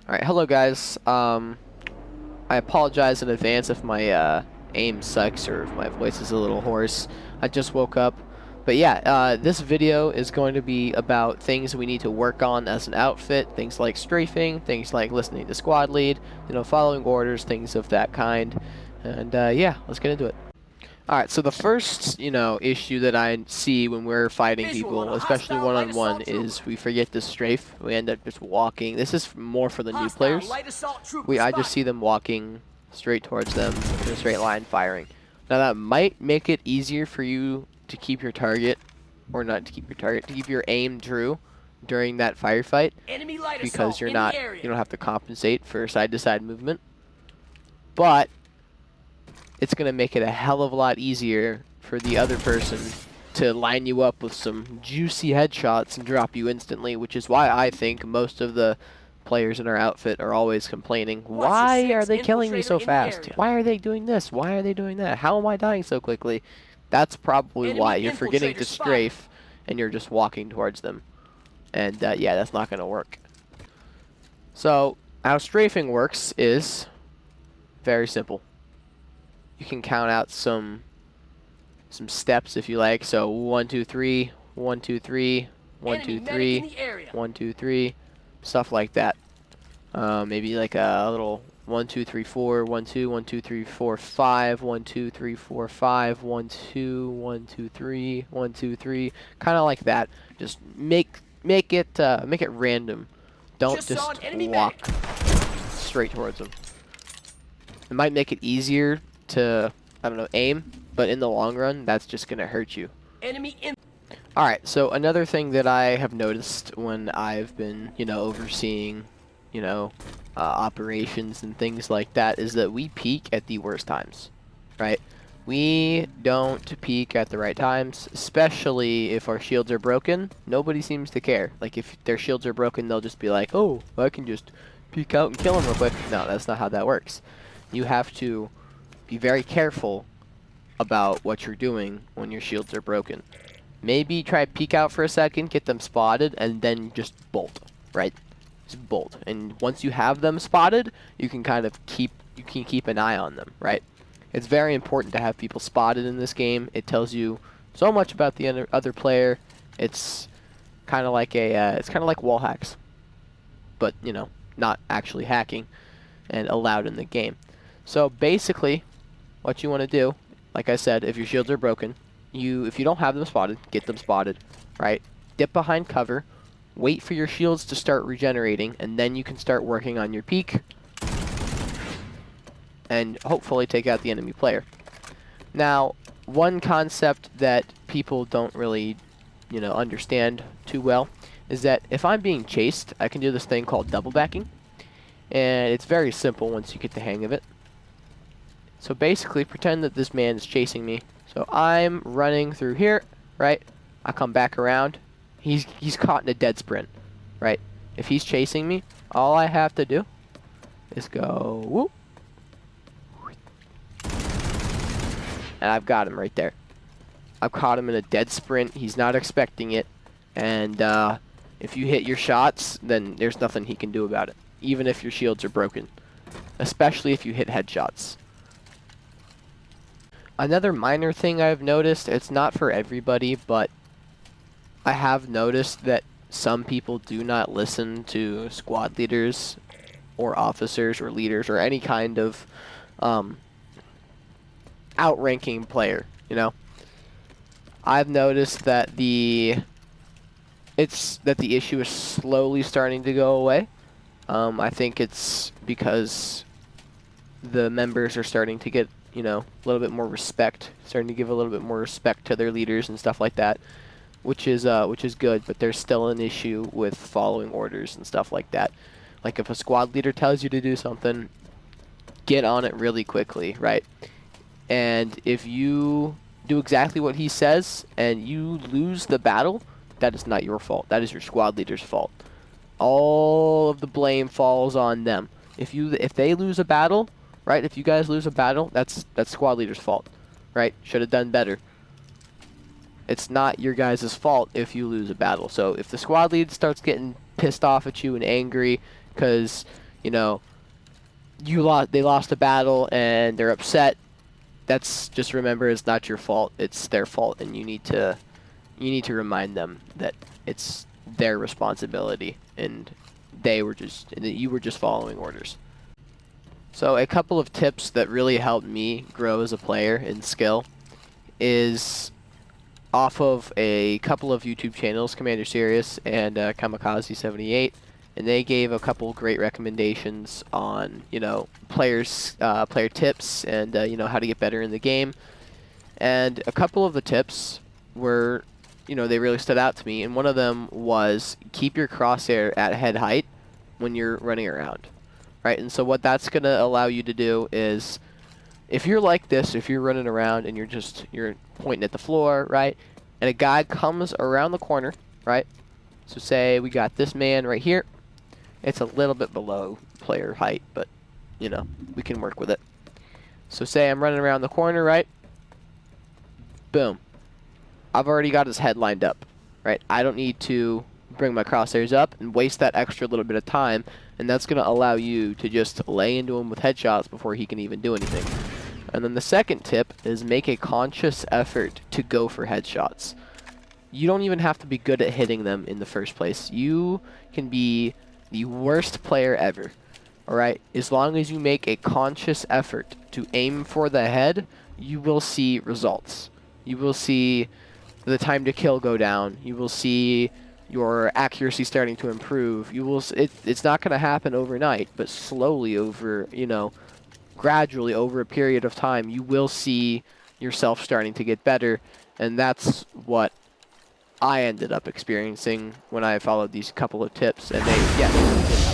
Alright, hello guys. I apologize in advance if my aim sucks or if my voice is a little hoarse. I just woke up. But yeah, this video is going to be about things we need to work on as an outfit, things like strafing, things like listening to squad lead, following orders, things of that kind. And yeah, let's get into it. Alright, so the first, issue that I see when we're fighting people, especially one-on-one, is we forget to strafe. We end up just walking. This is more for the new players. I just see them walking straight towards them in a straight line firing. Now that might make it easier for you to keep your target, or not to keep your target, to keep your aim true during that firefight, because you don't have to compensate for side-to-side movement. But it's going to make it a hell of a lot easier for the other person to line you up with some juicy headshots and drop you instantly, which is why I think most of the players in our outfit are always complaining, why are they killing me so fast? Why are they doing this? Why are they doing that? How am I dying so quickly? That's probably why. You're forgetting to strafe and you're just walking towards them. And yeah, that's not going to work. So how strafing works is very simple. You can count out some steps if you like. So 1, 2, 3, 1, 2, 3, 1, 2, 3, 1, 2, 3, stuff like that. Maybe like a little 1, 2, 3, 4, 1, 2, 1, 2, 3, 4, 5, 1, 2, 3, 4, 5, 1, 2, 1, 2, 3, 1, 2, 3, kind of like that. Just make it random. Don't just walk straight towards them. It might make it easier to, I don't know, aim, but in the long run, that's just going to hurt you. Alright, so another thing that I have noticed when I've been, overseeing, operations and things like that is that we peak at the worst times, right? We don't peak at the right times, especially if our shields are broken. Nobody seems to care. Like, if their shields are broken, they'll just be like, oh, I can just peek out and kill them real quick. No, that's not how that works. You have to be very careful about what you're doing when your shields are broken. Maybe try to peek out for a second, get them spotted, and then just bolt, right? Just bolt. And once you have them spotted, you can kind of keep an eye on them, right? It's very important to have people spotted in this game. It tells you so much about the other player. It's kind of like wall hacks, but not actually hacking and allowed in the game. So basically, what you want to do, like I said, if your shields are broken, if you don't have them spotted, get them spotted, right? Dip behind cover, wait for your shields to start regenerating, and then you can start working on your peak and hopefully take out the enemy player. Now, one concept that people don't really, understand too well is that if I'm being chased, I can do this thing called double backing, and it's very simple once you get the hang of it. So basically, pretend that this man is chasing me. So I'm running through here, right? I come back around. He's caught in a dead sprint, right? If he's chasing me, all I have to do is go whoop, and I've got him right there. I've caught him in a dead sprint. He's not expecting it, and if you hit your shots, then there's nothing he can do about it, even if your shields are broken, especially if you hit headshots. Another minor thing I've noticed, it's not for everybody, but I have noticed that some people do not listen to squad leaders or officers or leaders or any kind of outranking player, I've noticed that the issue is slowly starting to go away. I think it's because the members are starting to get a little bit more respect, starting to give a little bit more respect to their leaders and stuff like that, which is good. But there's still an issue with following orders and stuff like that. Like if a squad leader tells you to do something, get on it really quickly, right? And if you do exactly what he says and you lose the battle, that is not your fault. That is your squad leader's fault. All of the blame falls on them. If they lose a battle, right? If you guys lose a battle, that's squad leader's fault, right? Should have done better. It's not your guys' fault if you lose a battle. So if the squad lead starts getting pissed off at you and angry because you know, they lost a battle and they're upset. That's just remember it's not your fault. It's their fault, and you need to remind them that it's their responsibility and you were just following orders. So a couple of tips that really helped me grow as a player in skill is off of a couple of YouTube channels, Commander Serious and Kamikaze78, and they gave a couple great recommendations on, you know, player tips and you know, how to get better in the game. And a couple of the tips were, you know, they really stood out to me, and one of them was keep your crosshair at head height when you're running around, right? And so what that's going to allow you to do is, if you're like this, if you're running around and you're pointing at the floor, right, and a guy comes around the corner, right, so say we got this man right here, it's a little bit below player height, but, you know, we can work with it. So say I'm running around the corner, right, boom, I've already got his head lined up, right? I don't need to bring my crosshairs up and waste that extra little bit of time, and that's going to allow you to just lay into him with headshots before he can even do anything. And then the second tip is make a conscious effort to go for headshots. You don't even have to be good at hitting them in the first place. You can be the worst player ever, alright? As long as you make a conscious effort to aim for the head, you will see results. You will see the time to kill go down. You will see your accuracy starting to improve. You will. It's not going to happen overnight, but slowly over, you know, gradually over a period of time, you will see yourself starting to get better, and that's what I ended up experiencing when I followed these couple of tips. And they